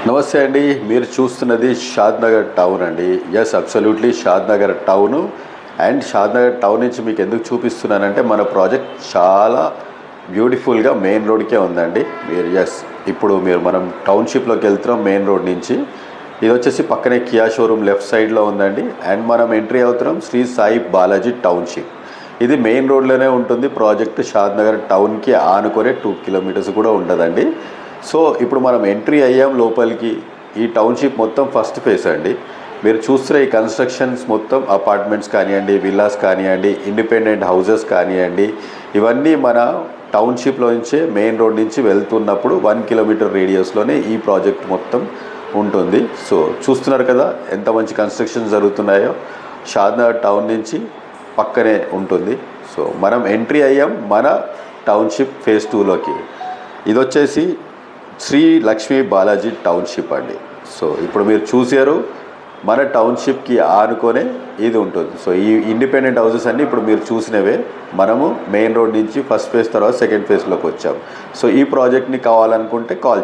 నమస్తే అండి. మీరు చూస్తున్నది షాద్ నగర్ టౌన్ అండి. Yes, absolutely Shadnagar town. And Shadnagar town నుంచి మీకు ఎందుకు చూపిస్తున్నానంటే మన ప్రాజెక్ట్ చాలా బ్యూటిఫుల్గా మెయిన్ రోడ్కే ఉందండి. ఇప్పుడు మనం టౌన్షిప్లోకి వెళ్తున్నాం మెయిన్ రోడ్ నుంచి. ఇది వచ్చేసి పక్కనే కియా షోరూమ్ లెఫ్ట్ సైడ్లో ఉందండి. అండ్ మనం ఎంట్రీ అవుతున్నాం శ్రీ సాయి బాలాజీ టౌన్షిప్. ఇది మెయిన్ రోడ్లోనే ఉంటుంది ప్రాజెక్ట్. షాద్ నగర్ టౌన్కి ఆనుకొనే 2 కిలోమీటర్స్ కూడా ఉంటుందండి. సో ఇప్పుడు మనం ఎంట్రీ అయ్యాం లోపలికి. ఈ టౌన్షిప్ మొత్తం ఫస్ట్ ఫేస్ అండి. మీరు చూస్తున్న ఈ కన్స్ట్రక్షన్స్ మొత్తం అపార్ట్మెంట్స్ కానివ్వండి, విల్లాస్ కానివ్వండి, ఇండిపెండెంట్ హౌసెస్ కానివ్వండి, ఇవన్నీ మన టౌన్షిప్లో నుంచే మెయిన్ రోడ్ నుంచి వెళ్తున్నప్పుడు 1 కిలోమీటర్ రేడియస్లోనే ఈ ప్రాజెక్ట్ మొత్తం ఉంటుంది. సో చూస్తున్నారు కదా ఎంత మంచి కన్స్ట్రక్షన్ జరుగుతున్నాయో. షాద్ నగర్ టౌన్ నుంచి పక్కనే ఉంటుంది. సో మనం ఎంట్రీ అయ్యాం మన టౌన్షిప్ ఫేజ్ 2లోకి. ఇది వచ్చేసి శ్రీ లక్ష్మీ బాలాజీ టౌన్షిప్ అండి. సో ఇప్పుడు మీరు చూసారు మన టౌన్షిప్కి ఆనుకొనే ఇది ఉంటుంది. సో ఈ ఇండిపెండెంట్ హౌసెస్ అన్నీ ఇప్పుడు మీరు చూసినవే. మనము మెయిన్ రోడ్ నుంచి ఫస్ట్ ఫేజ్ తర్వాత సెకండ్ ఫేజ్లోకి వచ్చాం. సో ఈ ప్రాజెక్ట్ని కావాలనుకుంటే కాల్ చేయండి.